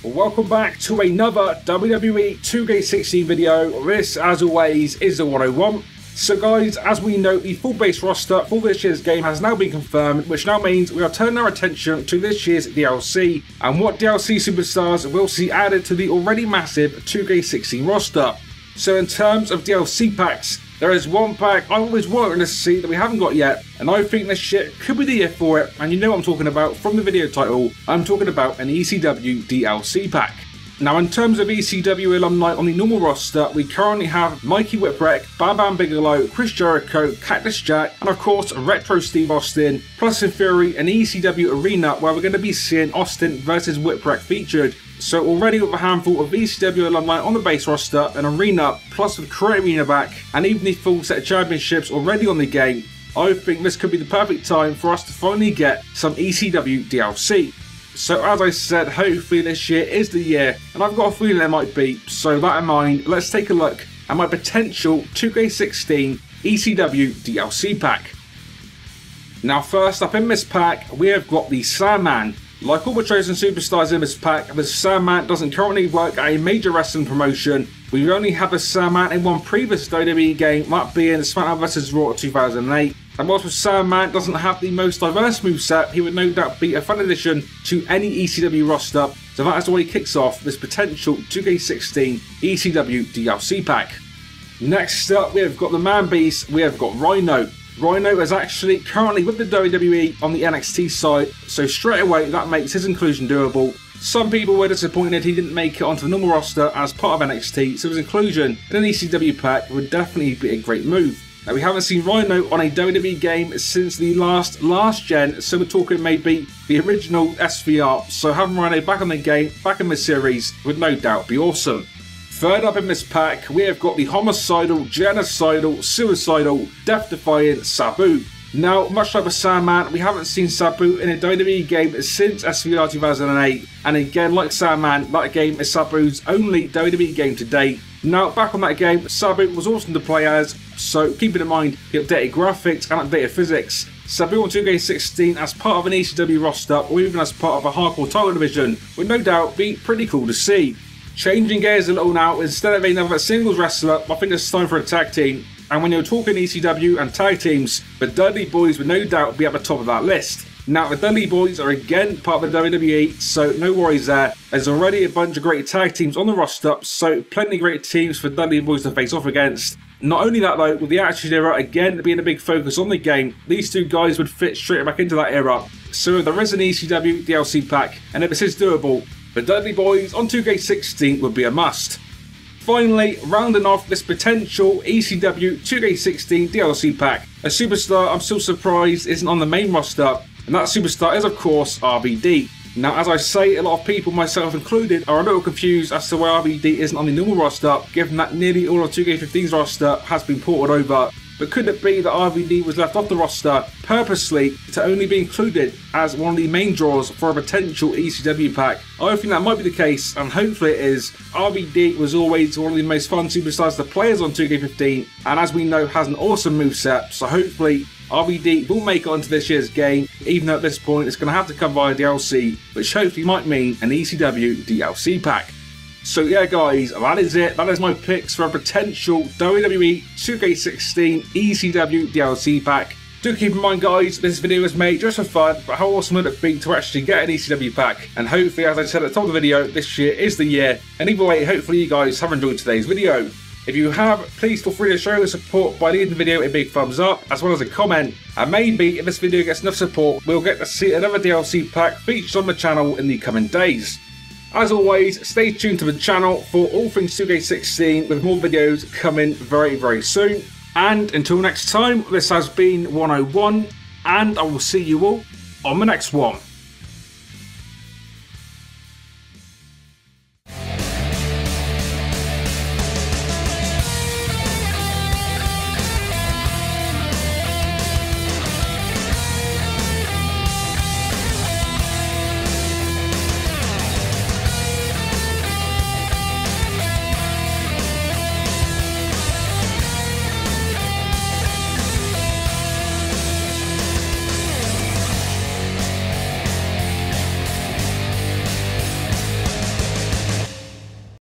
Welcome back to another WWE 2K16 video. This, as always, is the 101. So guys, as we know, the full base roster for this year's game has now been confirmed, which now means we are turning our attention to this year's DLC and what DLC superstars we'll see added to the already massive 2K16 roster. So in terms of DLC packs, there is one pack I always wanted to see that we haven't got yet, and I think this shit could be the year for it, and you know what I'm talking about from the video title. I'm talking about an ECW DLC pack. Now in terms of ECW alumni on the normal roster, we currently have Mikey Whipwreck, Bam Bam Bigelow, Chris Jericho, Cactus Jack, and of course Retro Steve Austin, plus in theory an ECW arena where we're going to be seeing Austin versus Whipwreck featured. So already with a handful of ECW alumni on the base roster, an arena, plus with Create Arena back, and even the full set of championships already on the game, I think this could be the perfect time for us to finally get some ECW DLC. So as I said, hopefully this year is the year, and I've got a feeling it might be. So with that in mind, let's take a look at my potential 2K16 ECW DLC pack. Now first up in this pack, we have got the Sandman. Like all the chosen superstars in this pack, the Sandman doesn't currently work at a major wrestling promotion. We only have the Sandman in one previous WWE game, that being SmackDown vs Raw 2008. And whilst the Sandman doesn't have the most diverse moveset, he would no doubt be a fun addition to any ECW roster. So that is the way he kicks off this potential 2K16 ECW DLC pack. Next up, we have got the Man Beast, we have got Rhino. Rhino is actually currently with the WWE on the NXT side, so straight away that makes his inclusion doable. Some people were disappointed he didn't make it onto the normal roster as part of NXT, so his inclusion in an ECW pack would definitely be a great move. Now we haven't seen Rhino on a WWE game since the last gen, so we're talking maybe the original SVR, so having Rhino back on the game, back in the series, would no doubt be awesome. Third up in this pack, we have got the homicidal, genocidal, suicidal, death-defying Sabu. Now, much like the Sandman, we haven't seen Sabu in a WWE game since SVR 2008, and again, like Sandman, that game is Sabu's only WWE game to date. Now, back on that game, Sabu was awesome to play as, so keeping in mind the updated graphics and updated physics, Sabu on 2K16 as part of an ECW roster, or even as part of a hardcore title division, would no doubt be pretty cool to see. Changing gears a little now, instead of another singles wrestler, I think it's time for a tag team. And when you're talking ECW and tag teams, the Dudley Boyz would no doubt be at the top of that list. Now the Dudley Boyz are again part of the WWE, so no worries there. There's already a bunch of great tag teams on the roster, so plenty of great teams for Dudley Boyz to face off against. Not only that though, with the Attitude Era again being a big focus on the game, these two guys would fit straight back into that era. So if there is an ECW DLC pack, and if this is doable, the Dudley Boyz on 2K16 would be a must. Finally, rounding off this potential ECW 2K16 DLC pack, a superstar I'm still surprised isn't on the main roster, and that superstar is of course RVD. Now as I say, a lot of people, myself included, are a little confused as to why RVD isn't on the normal roster, given that nearly all of 2K15's roster has been ported over. But could it be that RVD was left off the roster purposely to only be included as one of the main draws for a potential ECW pack? I think that might be the case, and hopefully it is. RVD was always one of the most fun superstars to play as on 2K15, and as we know has an awesome moveset, so hopefully RVD will make it onto this year's game, even though at this point it's going to have to come via DLC, which hopefully might mean an ECW DLC pack. So yeah guys, that is it. That is my picks for a potential WWE 2K16 ECW DLC pack. Do keep in mind guys, this video was made just for fun, but how awesome would it be to actually get an ECW pack? And hopefully, as I said at the top of the video, this year is the year. And either way, hopefully you guys have enjoyed today's video. If you have, please feel free to show your support by leaving the video a big thumbs up, as well as a comment. And maybe if this video gets enough support, we'll get to see another DLC pack featured on the channel in the coming days. As always, stay tuned to the channel for all things 2K16 with more videos coming very soon. And until next time, this has been 101, and I will see you all on the next one.